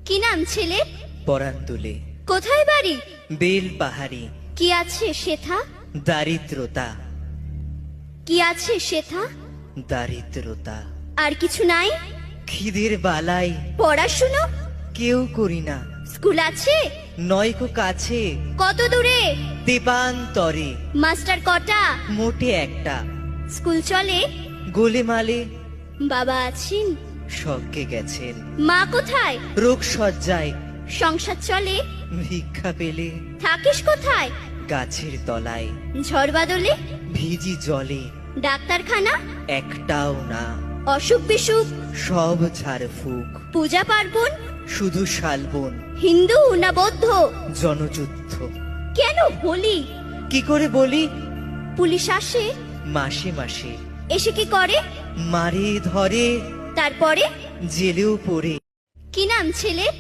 কি নাম ছেলের? পরান তুলে কোথায় বাড়ি? বেল পাহাড়ি। কি আছে সেথা? দারিদ্রতা, কি আছে সেথা? দারিদ্রতা। আর কিছু নাই? খিদের বালাই পড়াশুনো? কেউ করি না, স্কুল আছে? নয়কো কাছে কত দূরে? দেবান্তরে। মাস্টার কটা? মোটে একটা। স্কুল চলে? গোলেমালে বাবা আছেন? স্বর্গে গেছেন। মা কোথায়? রোগ সজ্জায় সংসার চলে? ভিক্ষা পেলে থাকিস কোথায়? গাছের তলায়। ঝড় বাদলে? ভিজি জলে ডাক্তারখানা? একটাও না, অসুখ বিসুখ? সব ঝাড়ফুঁক। পূজা পার্বণ? শুধু শালবন, হিন্দু না বৌদ্ধ? জনযুদ্ধ। কেন হোলি? কি করে বলি? পুলিশ আসে? মাসে মাসে এসে কি করে? মারে ধরে, তারপরে? জেলেও পড়ে। কি নাম ছেলের?